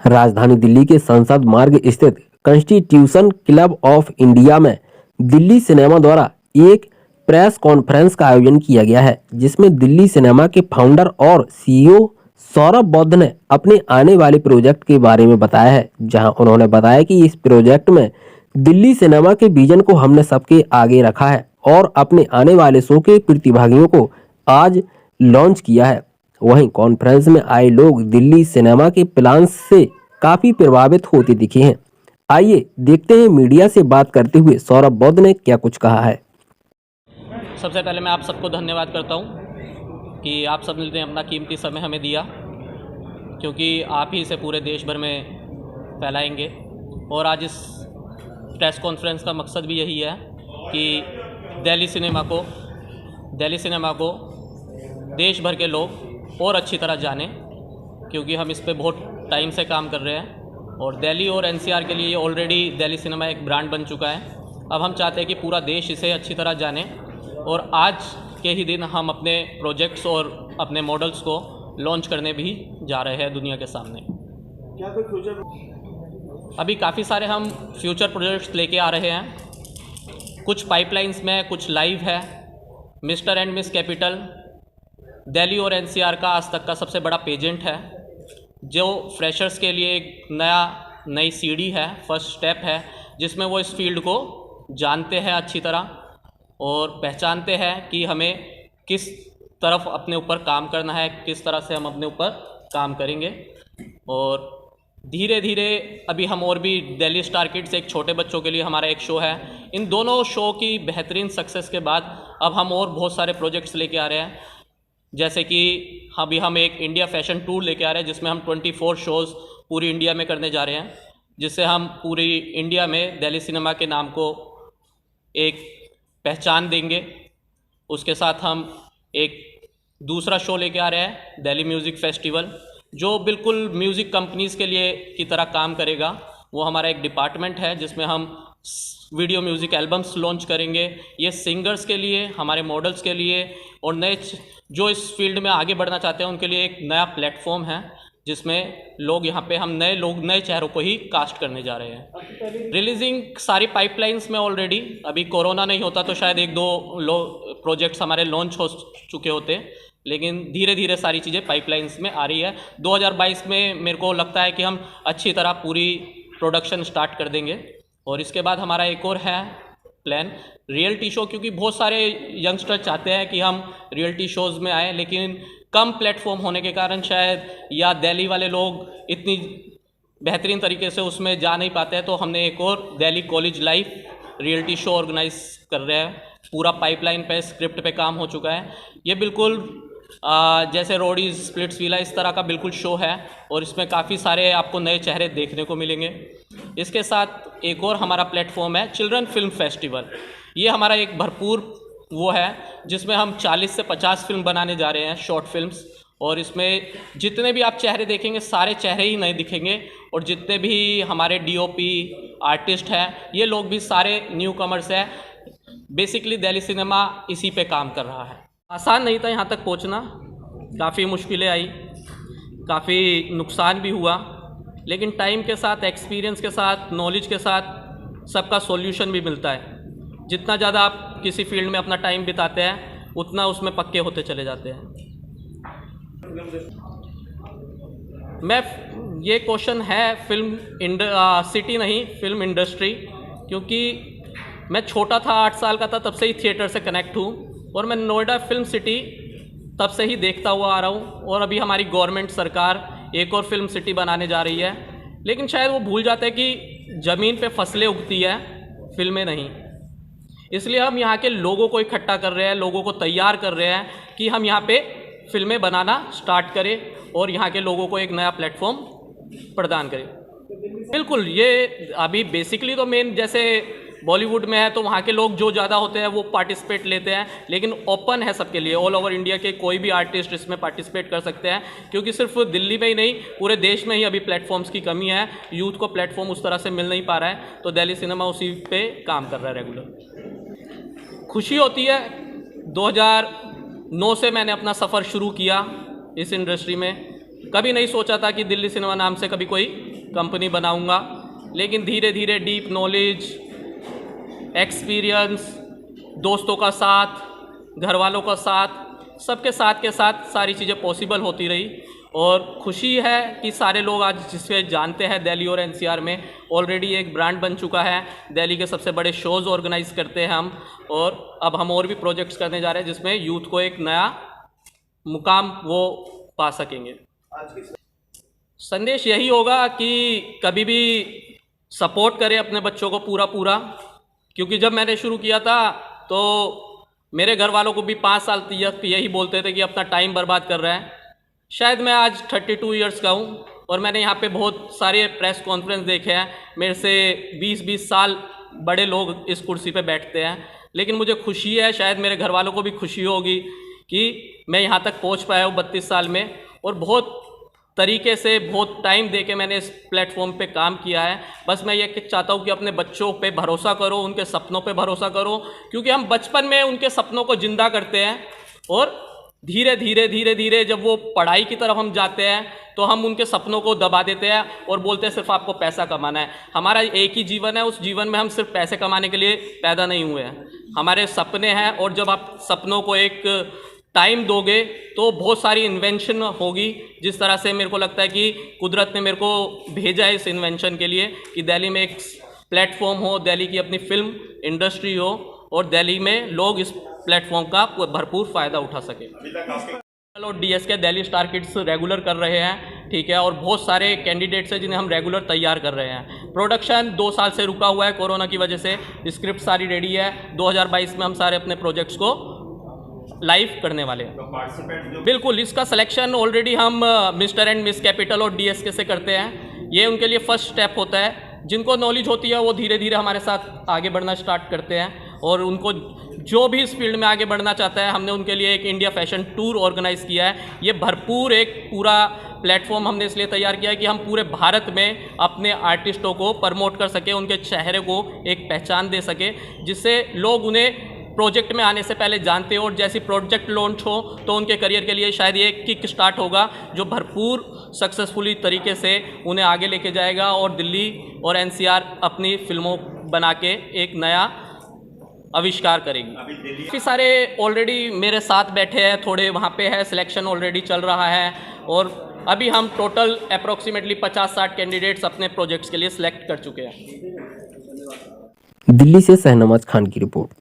राजधानी दिल्ली के संसद मार्ग स्थित कॉन्स्टिट्यूशन क्लब ऑफ इंडिया में दिल्ली सिनेमा द्वारा एक प्रेस कॉन्फ्रेंस का आयोजन किया गया है, जिसमें दिल्ली सिनेमा के फाउंडर और सीईओ सौरभ बौद्ध ने अपने आने वाले प्रोजेक्ट के बारे में बताया है। जहां उन्होंने बताया कि इस प्रोजेक्ट में दिल्ली सिनेमा के विजन को हमने सबके आगे रखा है और अपने आने वाले शो के प्रतिभागियों को आज लॉन्च किया है। वहीं कॉन्फ्रेंस में आए लोग दिल्ली सिनेमा के प्लान से काफी प्रभावित होते दिखे हैं। आइए देखते हैं मीडिया से बात करते हुए सौरभ बौद्ध ने क्या कुछ कहा है। सबसे पहले मैं आप सबको धन्यवाद करता हूं कि आप सब ने अपना कीमती समय हमें दिया, क्योंकि आप ही इसे पूरे देश भर में फैलाएंगे। और आज इस प्रेस कॉन्फ्रेंस का मकसद भी यही है कि दिल्ली सिनेमा को देश भर के लोग और अच्छी तरह जानें, क्योंकि हम इस पे बहुत टाइम से काम कर रहे हैं और दिल्ली और एनसीआर के लिए ऑलरेडी दिल्ली सिनेमा एक ब्रांड बन चुका है। अब हम चाहते हैं कि पूरा देश इसे अच्छी तरह जाने और आज के ही दिन हम अपने प्रोजेक्ट्स और अपने मॉडल्स को लॉन्च करने भी जा रहे हैं दुनिया के सामने। क्या कोई फ्यूचर अभी काफ़ी सारे हम फ्यूचर प्रोजेक्ट्स लेके आ रहे हैं, कुछ पाइपलाइंस में, कुछ लाइव है। Mister and miss capital Delhi और एनसीआर का आज तक का सबसे बड़ा पेजेंट है, जो फ्रेशर्स के लिए एक नई सीढ़ी है, फर्स्ट स्टेप है, जिसमें वो इस फील्ड को जानते हैं अच्छी तरह और पहचानते हैं कि हमें किस तरफ अपने ऊपर काम करना है, किस तरह से हम अपने ऊपर काम करेंगे। और धीरे धीरे अभी हम और भी दिल्ली स्टार किड्स एक छोटे बच्चों के लिए हमारा एक शो है। इन दोनों शो की बेहतरीन सक्सेस के बाद अब हम और बहुत सारे प्रोजेक्ट्स लेके आ रहे हैं, जैसे कि अभी हम एक इंडिया फैशन टूर लेके आ रहे हैं, जिसमें हम 24 शोज़ पूरी इंडिया में करने जा रहे हैं, जिससे हम पूरी इंडिया में दिल्ली सिनेमा के नाम को एक पहचान देंगे। उसके साथ हम एक दूसरा शो लेके आ रहे हैं, दिल्ली म्यूज़िक फेस्टिवल, जो बिल्कुल म्यूज़िक कंपनीज़ के लिए की तरह काम करेगा। वो हमारा एक डिपार्टमेंट है जिसमें हम वीडियो म्यूज़िक एल्बम्स लॉन्च करेंगे। ये सिंगर्स के लिए, हमारे मॉडल्स के लिए और नए जो इस फील्ड में आगे बढ़ना चाहते हैं उनके लिए एक नया प्लेटफॉर्म है, जिसमें लोग यहाँ पे हम नए चेहरों को ही कास्ट करने जा रहे हैं। रिलीजिंग सारी पाइपलाइंस में ऑलरेडी, अभी कोरोना नहीं होता तो शायद एक दो प्रोजेक्ट्स हमारे लॉन्च हो चुके होते, लेकिन धीरे धीरे सारी चीज़ें पाइपलाइंस में आ रही है। 2022 में मेरे को लगता है कि हम अच्छी तरह पूरी प्रोडक्शन स्टार्ट कर देंगे। और इसके बाद हमारा एक और है प्लान, रियलिटी शो, क्योंकि बहुत सारे यंगस्टर चाहते हैं कि हम रियलिटी शोज़ में आएँ, लेकिन कम प्लेटफॉर्म होने के कारण शायद, या दिल्ली वाले लोग इतनी बेहतरीन तरीके से उसमें जा नहीं पाते हैं, तो हमने एक और Delhi college life reality show organize कर रहे हैं। पूरा पाइपलाइन पे, स्क्रिप्ट पे काम हो चुका है। ये बिल्कुल जैसे रोडीज, स्प्लिट्सविला, इस तरह का बिल्कुल शो है और इसमें काफ़ी सारे आपको नए चेहरे देखने को मिलेंगे। इसके साथ एक और हमारा प्लेटफॉर्म है चिल्ड्रन फिल्म फेस्टिवल। ये हमारा एक भरपूर वो है जिसमें हम 40 से 50 फिल्म बनाने जा रहे हैं, शॉर्ट फिल्म्स। और इसमें जितने भी आप चेहरे देखेंगे, सारे चेहरे ही नए दिखेंगे और जितने भी हमारे डीओपी आर्टिस्ट हैं, ये लोग भी सारे न्यू कमर्स हैं। बेसिकली दिल्ली सिनेमा इसी पे काम कर रहा है। आसान नहीं था यहाँ तक पहुँचना, काफ़ी मुश्किलें आई, काफ़ी नुकसान भी हुआ, लेकिन टाइम के साथ, एक्सपीरियंस के साथ, नॉलेज के साथ सबका सॉल्यूशन भी मिलता है। जितना ज़्यादा आप किसी फील्ड में अपना टाइम बिताते हैं, उतना उसमें पक्के होते चले जाते हैं। मैं ये क्वेश्चन है सिटी नहीं, फिल्म इंडस्ट्री, क्योंकि मैं छोटा था, 8 साल का था, तब से ही थिएटर से कनेक्ट हूँ और मैं नोएडा फिल्म सिटी तब से ही देखता हुआ आ रहा हूँ। और अभी हमारी गवर्नमेंट सरकार एक और फिल्म सिटी बनाने जा रही है, लेकिन शायद वो भूल जाते हैं कि ज़मीन पे फसलें उगती है, फिल्में नहीं। इसलिए हम यहाँ के लोगों को इकट्ठा कर रहे हैं, लोगों को तैयार कर रहे हैं कि हम यहाँ पे फिल्में बनाना स्टार्ट करें और यहाँ के लोगों को एक नया प्लेटफॉर्म प्रदान करें। बिल्कुल, ये अभी बेसिकली तो मेन जैसे बॉलीवुड में है तो वहाँ के लोग जो ज़्यादा होते हैं वो पार्टिसिपेट लेते हैं, लेकिन ओपन है सबके लिए। ऑल ओवर इंडिया के कोई भी आर्टिस्ट इसमें पार्टिसिपेट कर सकते हैं, क्योंकि सिर्फ दिल्ली में ही नहीं, पूरे देश में ही अभी प्लेटफॉर्म्स की कमी है। यूथ को प्लेटफॉर्म उस तरह से मिल नहीं पा रहा है, तो दिल्ली सिनेमा उसी पे काम कर रहा है रेगुलर। खुशी होती है, 2009 से मैंने अपना सफ़र शुरू किया इस इंडस्ट्री में। कभी नहीं सोचा था कि दिल्ली सिनेमा नाम से कभी कोई कंपनी बनाऊंगा, लेकिन धीरे धीरे डीप नॉलेज, एक्सपीरियंस, दोस्तों का साथ, घर वालों का साथ, सबके साथ के साथ सारी चीज़ें पॉसिबल होती रही। और खुशी है कि सारे लोग आज जिसे जानते हैं दिल्ली और एनसीआर में ऑलरेडी एक ब्रांड बन चुका है। दिल्ली के सबसे बड़े शोज़ ऑर्गेनाइज करते हैं हम, और अब हम और भी प्रोजेक्ट्स करने जा रहे हैं जिसमें यूथ को एक नया मुकाम वो पा सकेंगे। संदेश यही होगा कि कभी भी सपोर्ट करें अपने बच्चों को पूरा, क्योंकि जब मैंने शुरू किया था तो मेरे घर वालों को भी 5 साल तक यही बोलते थे कि अपना टाइम बर्बाद कर रहे हैं। शायद मैं आज 32 इयर्स का हूँ और मैंने यहाँ पे बहुत सारे प्रेस कॉन्फ्रेंस देखे हैं, मेरे से 20-20 साल बड़े लोग इस कुर्सी पे बैठते हैं, लेकिन मुझे खुशी है, शायद मेरे घर वालों को भी खुशी होगी कि मैं यहाँ तक पहुँच पाया हूँ 32 साल में। और बहुत तरीके से बहुत टाइम दे के मैंने इस प्लेटफॉर्म पे काम किया है। बस मैं ये चाहता हूँ कि अपने बच्चों पे भरोसा करो, उनके सपनों पे भरोसा करो, क्योंकि हम बचपन में उनके सपनों को जिंदा करते हैं और धीरे धीरे जब वो पढ़ाई की तरफ हम जाते हैं तो हम उनके सपनों को दबा देते हैं और बोलते हैं सिर्फ आपको पैसा कमाना है। हमारा एक ही जीवन है, उस जीवन में हम सिर्फ पैसे कमाने के लिए पैदा नहीं हुए हैं, हमारे सपने हैं। और जब आप सपनों को एक टाइम दोगे तो बहुत सारी इन्वेंशन होगी। जिस तरह से मेरे को लगता है कि कुदरत ने मेरे को भेजा है इस इन्वेंशन के लिए कि दिल्ली में एक प्लेटफॉर्म हो, दिल्ली की अपनी फिल्म इंडस्ट्री हो और दिल्ली में लोग इस प्लेटफॉर्म का भरपूर फ़ायदा उठा सकें। और डीएस के दिल्ली स्टार किड्स रेगुलर कर रहे हैं, ठीक है, और बहुत सारे कैंडिडेट्स हैं जिन्हें हम रेगुलर तैयार कर रहे हैं। प्रोडक्शन 2 साल से रुका हुआ है कोरोना की वजह से, स्क्रिप्ट सारी रेडी है। 2022 में हम सारे अपने प्रोजेक्ट्स को लाइव करने वाले हैं। बिल्कुल, इसका सिलेक्शन ऑलरेडी हम मिस्टर एंड मिस कैपिटल और डीएसके से करते हैं। ये उनके लिए फर्स्ट स्टेप होता है। जिनको नॉलेज होती है वो धीरे धीरे हमारे साथ आगे बढ़ना स्टार्ट करते हैं, और उनको जो भी इस फील्ड में आगे बढ़ना चाहता है, हमने उनके लिए एक इंडिया फैशन टूर ऑर्गेनाइज किया है। ये भरपूर एक पूरा प्लेटफॉर्म हमने इसलिए तैयार किया है कि हम पूरे भारत में अपने आर्टिस्टों को प्रमोट कर सकें, उनके चेहरे को एक पहचान दे सके, जिससे लोग उन्हें प्रोजेक्ट में आने से पहले जानते हो, और जैसी प्रोजेक्ट लॉन्च हो तो उनके करियर के लिए शायद ये किक स्टार्ट होगा जो भरपूर सक्सेसफुली तरीके से उन्हें आगे लेके जाएगा, और दिल्ली और एनसीआर अपनी फिल्मों बना के एक नया आविष्कार करेगी। काफ़ी सारे ऑलरेडी मेरे साथ बैठे हैं, थोड़े वहाँ पे है, सिलेक्शन ऑलरेडी चल रहा है, और अभी हम टोटल अप्रॉक्सीमेटली 50-60 कैंडिडेट्स अपने प्रोजेक्ट्स के लिए सिलेक्ट कर चुके हैं। दिल्ली से शहनवाज खान की रिपोर्ट।